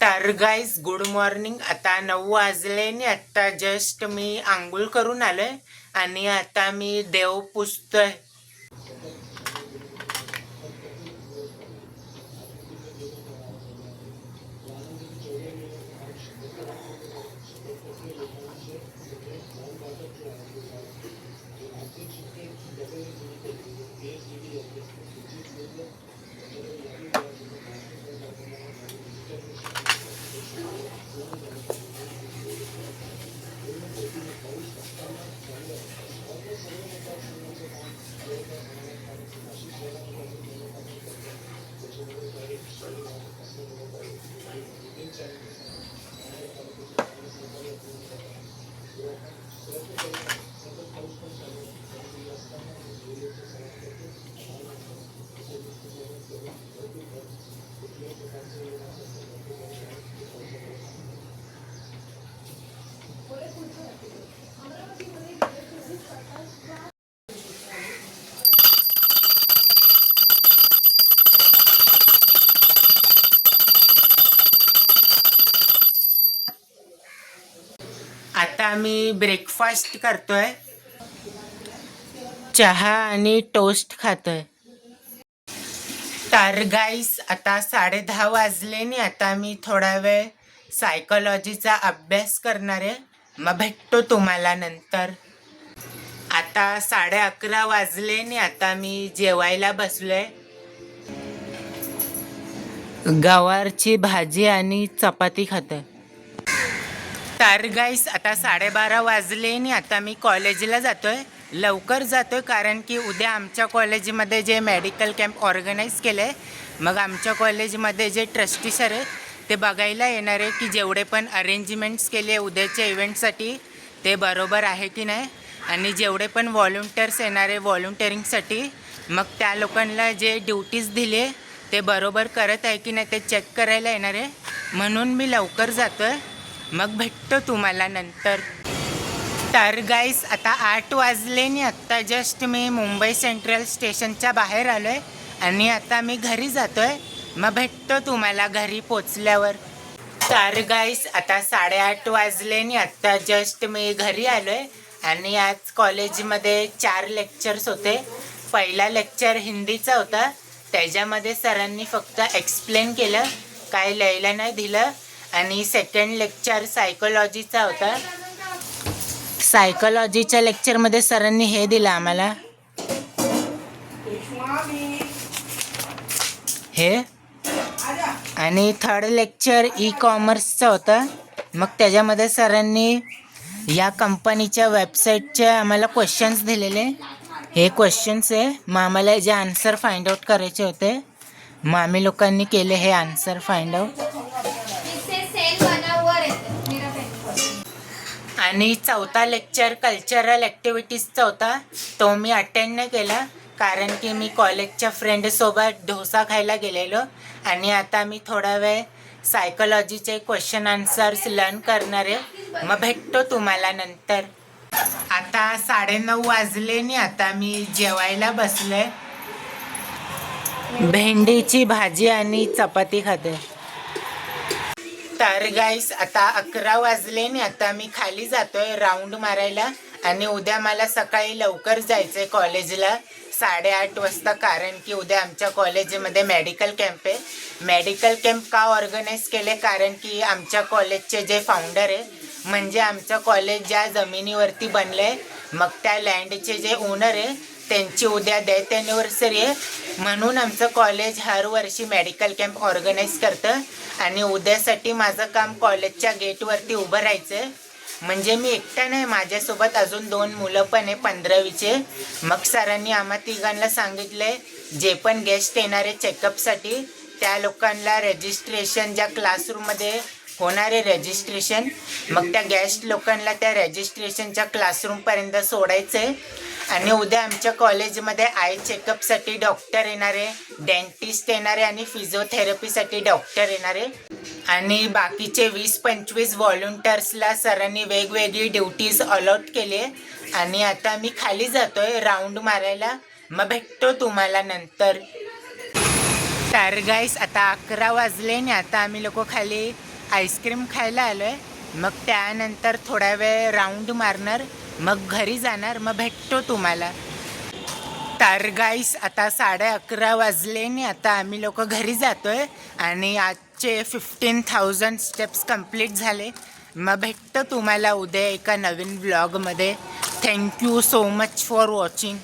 तर guys good morning. आता 9 वाजले आणि आता जस्ट मी आंघोळ करून आलोय आणि आता मी देव पुजतोय. आता मी ब्रेकफास्ट करतोय, चहा आणि टोस्ट खातोय. तर गाईस आता 10:30 वाजले आणि आता मी थोडा वेळ सायकोलॉजीचा अभ्यास करणार आहे. मग भेटतो तुम्हाला नंतर. आता 11:30 वाजले आणि आता मी जेवायला बसलोय. गवारची भाजी आणि चपाती खातोय. तर गाईस आता 12:30 वाजले आणि आता मी कॉलेजला जातोय. लवकर जातोय कारण की उद्या आमच्या कॉलेजमध्ये जे मेडिकल कॅम्प ऑर्गनाईज केलं आहे, मग आमच्या कॉलेजमध्ये जे ट्रस्टी सर आहे ते बघायला येणार आहे की जेवढे पण अरेंजमेंट्स केले उद्याच्या इव्हेंटसाठी ते बरोबर आहे की नाही, आणि जेवढे पण व्हॉलंटियर्स येणार आहे व्हॉलंटिअरिंगसाठी मग त्या लोकांना जे ड्युटीज दिली आहे ते बरोबर करत आहे की नाही ते चेक करायला येणार आहे. म्हणून मी लवकर जातोय. मग भेटतो तुम्हाला नंतर. तर गाईस आता 8 वाजले आणि आत्ता जस्ट मी मुंबई सेंट्रल स्टेशनच्या बाहेर आलो आहे आणि आता मी घरी जातो आहे. मग भेटतो तुम्हाला घरी पोचल्यावर. तर गाईस आता 8:30 वाजले आणि आत्ता जस्ट मी घरी आलो आहे आणि आज कॉलेजमध्ये 4 लेक्चर्स होते. पहिला लेक्चर हिंदीचा होता, त्याच्यामध्ये सरांनी फक्त एक्सप्लेन केलं, काय लिहायला नाही दिलं. आणि सेकंड लेक्चर सायकोलॉजीचा होता. सायकोलॉजीच्या लेक्चरमध्ये सरांनी हे दिलं आम्हाला, हे. आणि थर्ड लेक्चर ई कॉमर्सचं होतं. मग त्याच्यामध्ये सरांनी या कंपनीच्या वेबसाईटचे आम्हाला क्वेश्चन्स दिलेले. हे क्वेश्चन्स आहे, मग आम्हाला जे आन्सर फाइंड आउट करायचे होते मग आम्ही लोकांनी केले हे आन्सर फाइंड आउट. आणि चौथा लेक्चर कल्चरल ॲक्टिव्हिटीजचा होता, तो मी अटेंड नाही केला कारण की मी कॉलेजच्या फ्रेंडसोबत डोसा खायला गेलेलो. आणि आता मी थोडा वेळ सायकोलॉजीचे क्वेश्चन आन्सर्स लर्न करणार आहे. मग भेटतो तुम्हाला नंतर. आता 9:30 वाजले आणि आता मी जेवायला बसले. भेंडीची भाजी आणि चपाती खाते. तर गाईस आता 11 वाजले आणि आता मी खाली जातोय राऊंड मारायला. आणि उद्या मला सकाळी लवकर जायचं आहे कॉलेजला 8:30 वाजता, कारण की उद्या आमच्या कॉलेजमध्ये मेडिकल कॅम्प आहे. मेडिकल कॅम्प का ऑर्गनाईज केले, कारण की आमच्या कॉलेजचे जे फाउंडर आहे, म्हणजे आमचं कॉलेज ज्या जमिनीवरती बनलं आहे मग त्या लँडचे जे ओनर आहे त्यांची उद्या डेथ ॲनिव्हर्सरी आहे. म्हणून आमचं कॉलेज हर वर्षी मेडिकल कॅम्प ऑर्गनाईज करतं. आणि उद्यासाठी माझं काम कॉलेजच्या गेटवरती उभं राहायचं आहे. म्हणजे मी एकटा नाही, माझ्यासोबत अजून 2 मुलं पण आहे 15वीचे. मग सरांनी आम्हा तिघांना सांगितलं आहे जे पण गेस्ट येणार आहे चेकअपसाठी त्या लोकांना रजिस्ट्रेशन ज्या क्लासरूममध्ये होणार आहे रजिस्ट्रेशन, मग त्या गेस्ट लोकांना त्या रजिस्ट्रेशनच्या क्लासरूमपर्यंत सोडायचं आहे. आणि उद्या आमच्या कॉलेजमध्ये आय चेकअपसाठी डॉक्टर येणार आहे, डेंटिस्ट येणार आहे आणि फिजिओथेरपीसाठी डॉक्टर येणार आहे. आणि बाकीचे 20-25 व्हॉलंटियर्सला सरांनी वेगवेगळी ड्युटीज अलॉट केली आहे. आणि आता मी खाली जातोय राऊंड मारायला. मग भेटतो तुम्हाला नंतर. तर गाईस आता 11 वाजले आणि आता आम्ही लोक खाली आईस्क्रीम खायला आलो आहे. मग त्यानंतर थोडा वेळ राऊंड मारणार, मग घरी जाणार, मग भेटतो तुम्हाला. तर गाईस आता 11:30 वाजले आणि आता आम्ही लोक घरी जातोय आणि आजचे 15,000 स्टेप्स कंप्लीट झाले. मग भेटतो तुम्हाला उद्या एका नवीन व्लॉगमध्ये. Thank you so much for watching.